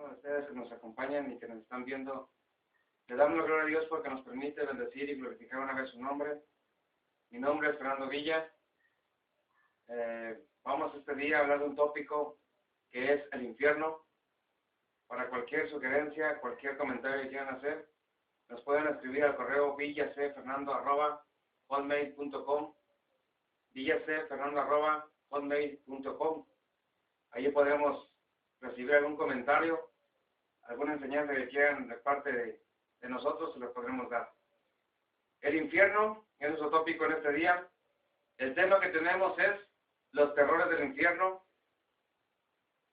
con ustedes que nos acompañan y que nos están viendo. Le damos la gloria a Dios porque nos permite bendecir y glorificar una vez su nombre. Mi nombre es Fernando Villa. Vamos este día a hablar de un tópico que es el infierno. Para cualquier sugerencia, cualquier comentario que quieran hacer, nos pueden escribir al correo villacfernando@hotmail.com, villacfernando@hotmail.com. Allí podremos recibir algún comentario, alguna enseñanza que quieran de parte de nosotros, se los podremos dar. El infierno es nuestro tópico en este día. El tema que tenemos es los terrores del infierno.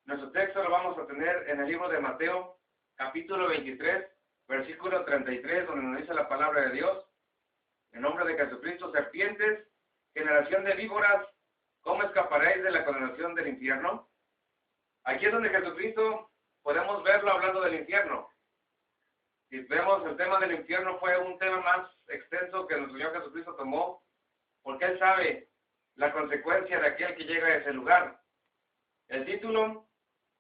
Nuestro texto lo vamos a tener en el libro de Mateo, capítulo 23, versículo 33, donde nos dice la palabra de Dios. En nombre de Jesucristo: serpientes, generación de víboras, ¿cómo escaparéis de la condenación del infierno? Aquí es donde Jesucristo podemos verlo hablando del infierno. Si vemos, el tema del infierno fue un tema más extenso que nuestro Señor Jesucristo tomó, porque Él sabe la consecuencia de aquel que llega a ese lugar. El título: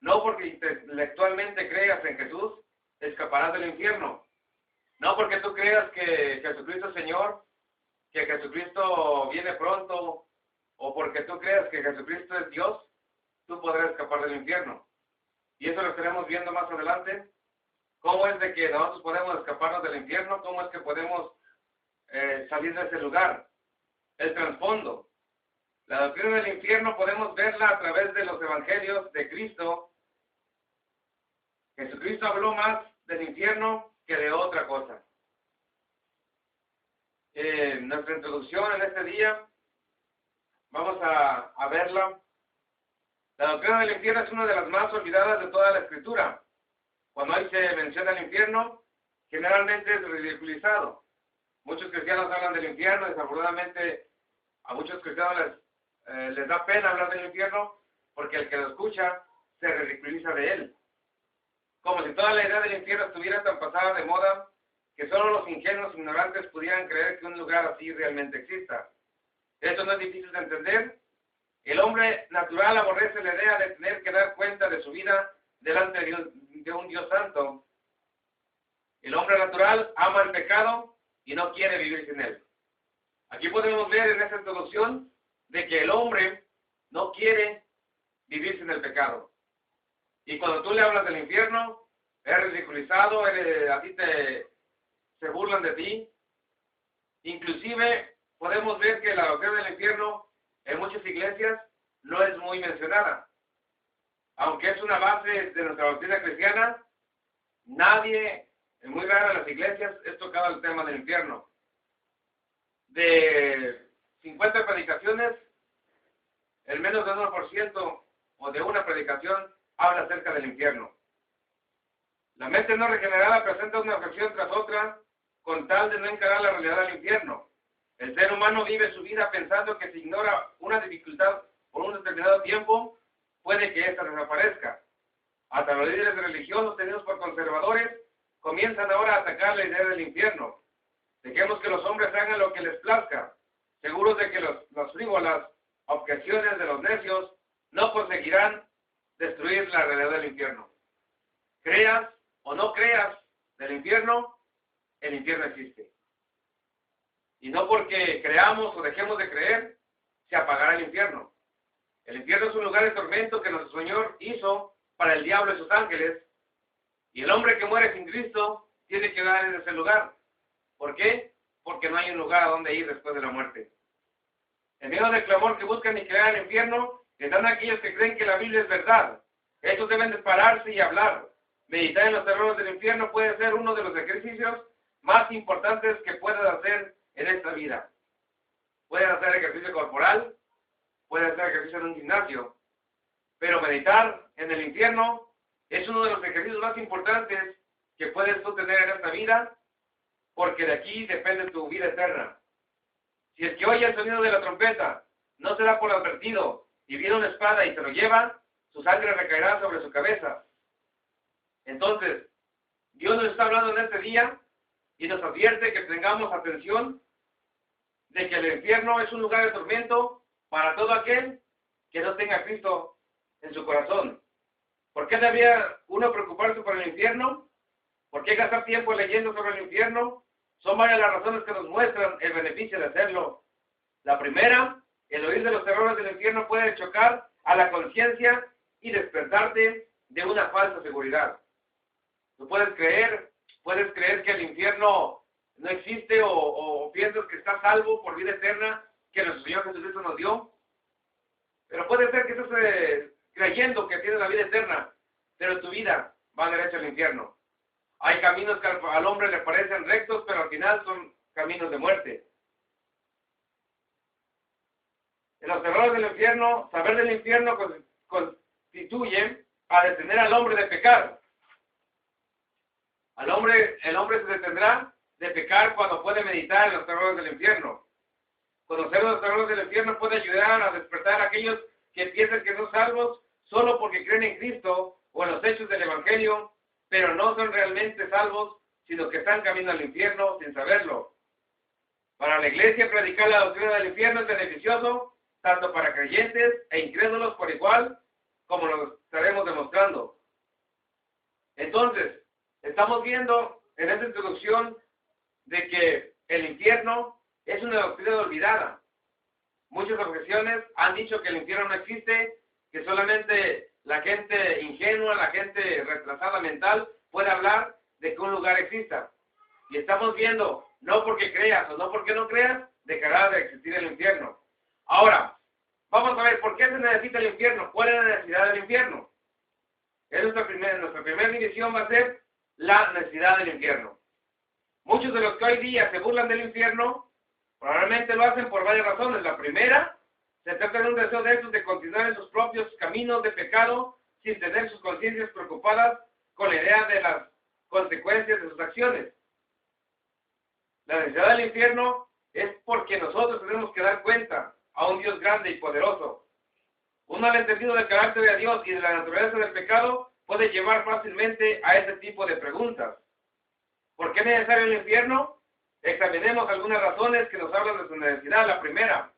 no porque intelectualmente creas en Jesús, escaparás del infierno. No porque tú creas que Jesucristo es Señor, que Jesucristo viene pronto, o porque tú creas que Jesucristo es Dios, tú podrás escapar del infierno. Y eso lo estaremos viendo más adelante. ¿Cómo es de que nosotros podemos escaparnos del infierno? ¿Cómo es que podemos salir de ese lugar? El trasfondo. La doctrina del infierno podemos verla a través de los evangelios de Cristo. Jesucristo habló más del infierno que de otra cosa. Nuestra introducción en este día, vamos a verla. La doctrina del infierno es una de las más olvidadas de toda la Escritura. Cuando ahí se menciona el infierno, generalmente es ridiculizado. Muchos cristianos hablan del infierno, desafortunadamente a muchos cristianos les da pena hablar del infierno, porque el que lo escucha se ridiculiza de él. Como si toda la idea del infierno estuviera tan pasada de moda, que solo los ingenuos ignorantes pudieran creer que un lugar así realmente exista. Esto no es difícil de entender. El hombre natural aborrece la idea de tener que dar cuenta de su vida delante de un Dios santo. El hombre natural ama el pecado y no quiere vivir sin él. Aquí podemos ver en esta introducción de que el hombre no quiere vivir sin el pecado. Y cuando tú le hablas del infierno, es ridiculizado, a ti se burlan de ti. Inclusive podemos ver que la doctrina del infierno en muchas iglesias no es muy mencionada. Aunque es una base de nuestra doctrina cristiana, nadie, es muy raro en las iglesias, es tocado el tema del infierno. De 50 predicaciones, el menos del 1% o de una predicación habla acerca del infierno. La mente no regenerada presenta una objeción tras otra con tal de no encarar la realidad del infierno. El ser humano vive su vida pensando que si ignora una dificultad por un determinado tiempo, puede que ésta desaparezca. Hasta los líderes religiosos tenidos por conservadores comienzan ahora a atacar la idea del infierno. Dejemos que los hombres hagan lo que les plazca, seguros de que las frívolas objeciones de los necios no conseguirán destruir la realidad del infierno. Creas o no creas del infierno, el infierno existe. Y no porque creamos o dejemos de creer, se apagará el infierno. El infierno es un lugar de tormento que nuestro Señor hizo para el diablo y sus ángeles. Y el hombre que muere sin Cristo tiene que quedar en ese lugar. ¿Por qué? Porque no hay un lugar a donde ir después de la muerte. En medio del clamor que buscan y crear el infierno, están aquellos que creen que la Biblia es verdad. Estos deben de pararse y hablar. Meditar en los terrores del infierno puede ser uno de los ejercicios más importantes que puedas hacer en esta vida. Puedes hacer ejercicio corporal, puedes hacer ejercicio en un gimnasio, pero meditar en el infierno es uno de los ejercicios más importantes que puedes tú tener en esta vida, porque de aquí depende tu vida eterna. Si el que oye el sonido de la trompeta no se da por advertido y viene una espada y se lo lleva, su sangre recaerá sobre su cabeza. Entonces, Dios nos está hablando en este día y nos advierte que tengamos atención de que el infierno es un lugar de tormento para todo aquel que no tenga a Cristo en su corazón. ¿Por qué debía uno preocuparse por el infierno? ¿Por qué gastar tiempo leyendo sobre el infierno? Son varias las razones que nos muestran el beneficio de hacerlo. La primera, el oír de los terrores del infierno puede chocar a la conciencia y despertarte de una falsa seguridad. Tú puedes creer que el infierno no existe o piensas que estás salvo por vida eterna que nuestro Señor Jesucristo nos dio. Pero puede ser que estés creyendo que tienes la vida eterna, pero tu vida va derecho al infierno. Hay caminos que al hombre le parecen rectos, pero al final son caminos de muerte. En los terrores del infierno, saber del infierno constituye a detener al hombre de pecar. El hombre se detendrá de pecar cuando puede meditar en los terrores del infierno. Conocer los terrores del infierno puede ayudar a despertar a aquellos que piensan que son salvos solo porque creen en Cristo o en los hechos del Evangelio, pero no son realmente salvos, sino que están camino al infierno sin saberlo. Para la iglesia, predicar la doctrina del infierno es beneficioso, tanto para creyentes e incrédulos por igual, como lo estaremos demostrando. Entonces, estamos viendo en esta introducción de que el infierno es una doctrina olvidada. Muchas objeciones han dicho que el infierno no existe, que solamente la gente ingenua, la gente retrasada mental puede hablar de que un lugar exista. Y estamos viendo, no porque creas o no porque no creas, dejará de existir el infierno. Ahora, vamos a ver por qué se necesita el infierno, cuál es la necesidad del infierno. Nuestra primera división va a ser la necesidad del infierno. Muchos de los que hoy día se burlan del infierno, probablemente lo hacen por varias razones. La primera, se trata de un deseo de estos de continuar en sus propios caminos de pecado sin tener sus conciencias preocupadas con la idea de las consecuencias de sus acciones. La necesidad del infierno es porque nosotros tenemos que dar cuenta a un Dios grande y poderoso. Un malentendido del carácter de Dios y de la naturaleza del pecado puede llevar fácilmente a este tipo de preguntas. ¿Por qué es necesario el infierno? Examinemos algunas razones que nos hablan de su necesidad. La primera,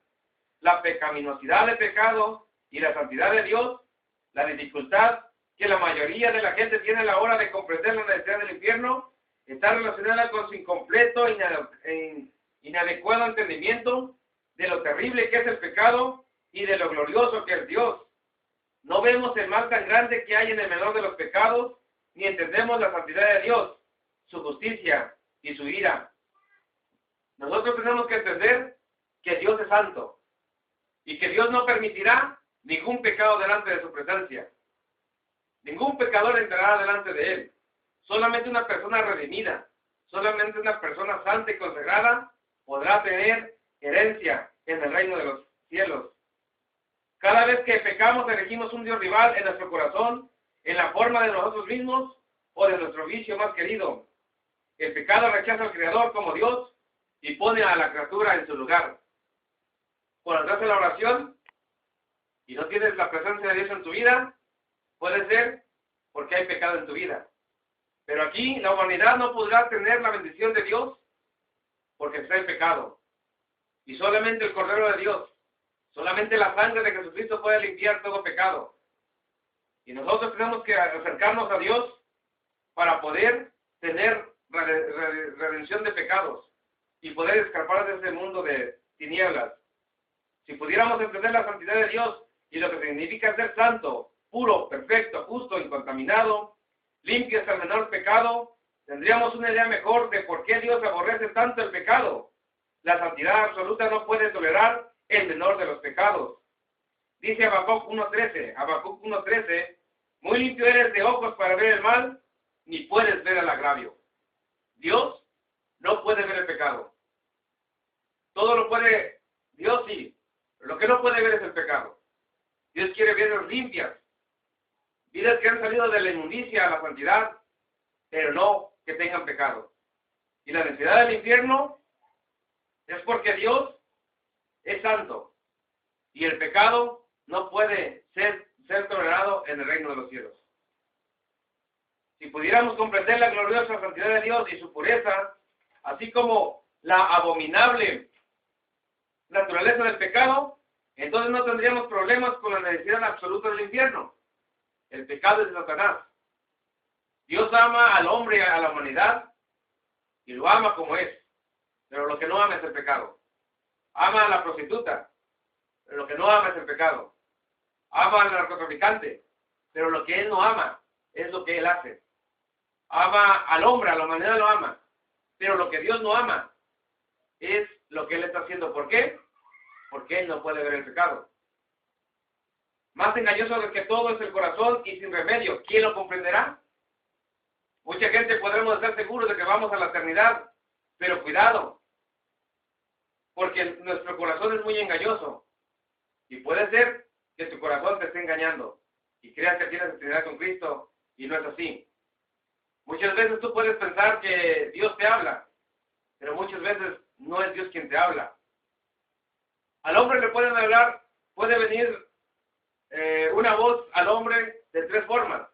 la pecaminosidad del pecado y la santidad de Dios, la dificultad que la mayoría de la gente tiene a la hora de comprender la necesidad del infierno, está relacionada con su incompleto e inadecuado entendimiento de lo terrible que es el pecado y de lo glorioso que es Dios. No vemos el mal tan grande que hay en el menor de los pecados, ni entendemos la santidad de Dios, su justicia y su ira. Nosotros tenemos que entender que Dios es santo y que Dios no permitirá ningún pecado delante de su presencia. Ningún pecador entrará delante de Él. Solamente una persona redimida, solamente una persona santa y consagrada podrá tener herencia en el reino de los cielos. Cada vez que pecamos elegimos un Dios rival en nuestro corazón, en la forma de nosotros mismos o de nuestro vicio más querido. El pecado rechaza al Creador como Dios y pone a la criatura en su lugar. Cuando haces la oración y no tienes la presencia de Dios en tu vida, puede ser porque hay pecado en tu vida. Pero aquí la humanidad no podrá tener la bendición de Dios porque está en pecado. Y solamente el Cordero de Dios, solamente la sangre de Jesucristo puede limpiar todo pecado. Y nosotros tenemos que acercarnos a Dios para poder tener redención de pecados y poder escapar de ese mundo de tinieblas. Si pudiéramos entender la santidad de Dios y lo que significa ser santo, puro, perfecto, justo, incontaminado, limpio hasta el menor pecado, tendríamos una idea mejor de por qué Dios aborrece tanto el pecado. La santidad absoluta no puede tolerar el menor de los pecados. Dice Habacuc 1.13, muy limpio eres de ojos para ver el mal, ni puedes ver el agravio. Dios no puede ver el pecado. Todo lo puede, Dios sí, pero lo que no puede ver es el pecado. Dios quiere vidas limpias, vidas que han salido de la inmundicia a la santidad, pero no que tengan pecado. Y la necesidad del infierno es porque Dios es santo y el pecado no puede ser tolerado en el reino de los cielos. Si pudiéramos comprender la gloriosa santidad de Dios y su pureza, así como la abominable naturaleza del pecado, entonces no tendríamos problemas con la necesidad absoluta del infierno. El pecado es de Satanás. Dios ama al hombre y a la humanidad y lo ama como es. Pero lo que no ama es el pecado. Ama a la prostituta, pero lo que no ama es el pecado. Ama al narcotraficante, pero lo que él no ama es lo que él hace. Ama al hombre, a la humanidad lo ama, pero lo que Dios no ama es lo que él está haciendo. ¿Por qué? Porque él no puede ver el pecado. Más engañoso de que todo es el corazón y sin remedio. ¿Quién lo comprenderá? Mucha gente podremos estar seguros de que vamos a la eternidad, pero cuidado, porque nuestro corazón es muy engañoso. Y puede ser que tu corazón te esté engañando y creas que tienes eternidad con Cristo y no es así. Muchas veces tú puedes pensar que Dios te habla, pero muchas veces no es Dios quien te habla. Al hombre le pueden hablar, puede venir una voz al hombre de tres formas: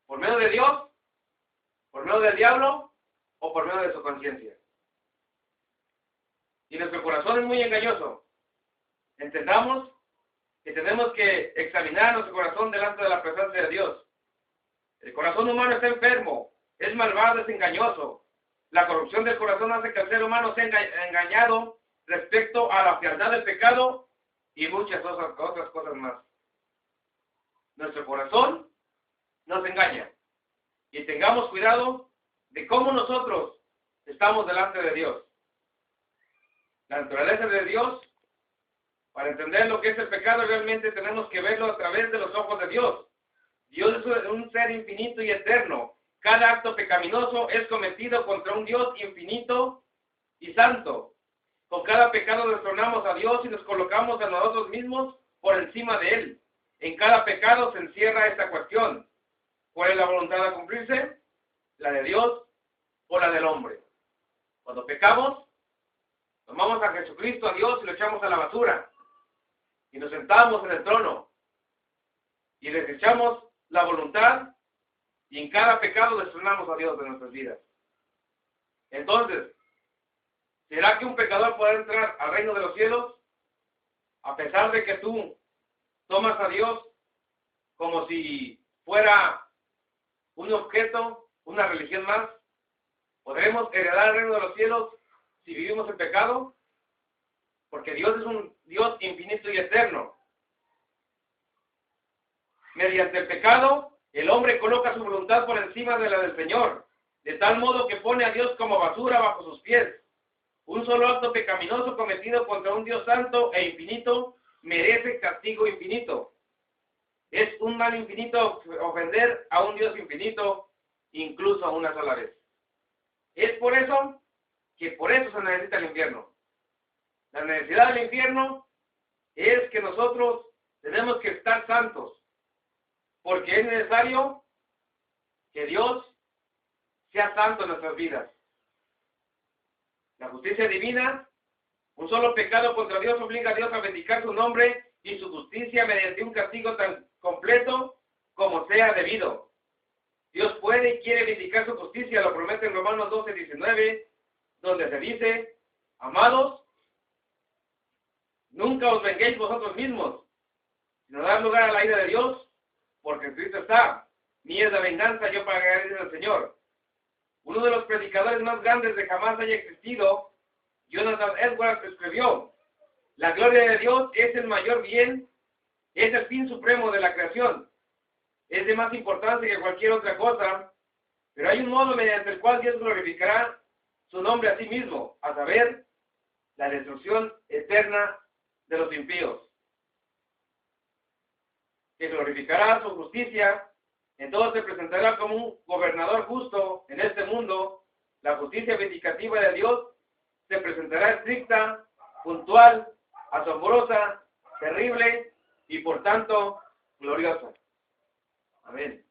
por medio de Dios, por medio del diablo o por medio de su conciencia. Y nuestro corazón es muy engañoso. Entendamos que tenemos que examinar nuestro corazón delante de la presencia de Dios. El corazón humano está enfermo, es malvado, es engañoso. La corrupción del corazón hace que el ser humano sea engañado respecto a la fealdad del pecado y muchas otras cosas más. Nuestro corazón nos engaña. Y tengamos cuidado de cómo nosotros estamos delante de Dios. La naturaleza de Dios, para entender lo que es el pecado, realmente tenemos que verlo a través de los ojos de Dios. Dios es un ser infinito y eterno. Cada acto pecaminoso es cometido contra un Dios infinito y santo. Con cada pecado destronamos a Dios y nos colocamos a nosotros mismos por encima de Él. En cada pecado se encierra esta cuestión: ¿cuál es la voluntad a cumplirse? ¿La de Dios o la del hombre? Cuando pecamos, tomamos a Jesucristo, a Dios, y lo echamos a la basura. Y nos sentamos en el trono. Y desechamos la voluntad. Y en cada pecado destronamos a Dios de nuestras vidas. Entonces, ¿será que un pecador puede entrar al reino de los cielos? A pesar de que tú tomas a Dios como si fuera un objeto, una religión más. ¿Podremos heredar el reino de los cielos si vivimos en pecado? Porque Dios es un Dios infinito y eterno. Mediante el pecado, el hombre coloca su voluntad por encima de la del Señor, de tal modo que pone a Dios como basura bajo sus pies. Un solo acto pecaminoso cometido contra un Dios santo e infinito merece castigo infinito. Es un mal infinito ofender a un Dios infinito, incluso una sola vez. Es por eso que por eso se necesita el infierno. La necesidad del infierno es que nosotros tenemos que estar santos, porque es necesario que Dios sea santo en nuestras vidas. La justicia divina, un solo pecado contra Dios obliga a Dios a vindicar su nombre y su justicia mediante un castigo tan completo como sea debido. Dios puede y quiere vindicar su justicia, lo promete en Romanos 12:19, donde se dice: amados, nunca os venguéis vosotros mismos, sino dar lugar a la ira de Dios, porque escrito está: mía es la venganza, yo pagaré, dice el Señor. Uno de los predicadores más grandes de jamás haya existido, Jonathan Edwards, escribió: la gloria de Dios es el mayor bien, es el fin supremo de la creación. Es de más importancia que cualquier otra cosa, pero hay un modo mediante el cual Dios glorificará su nombre a sí mismo, a saber, la destrucción eterna de los impíos. Que glorificará su justicia, entonces se presentará como un gobernador justo en este mundo. La justicia vindicativa de Dios se presentará estricta, puntual, asombrosa, terrible y por tanto gloriosa. Amén.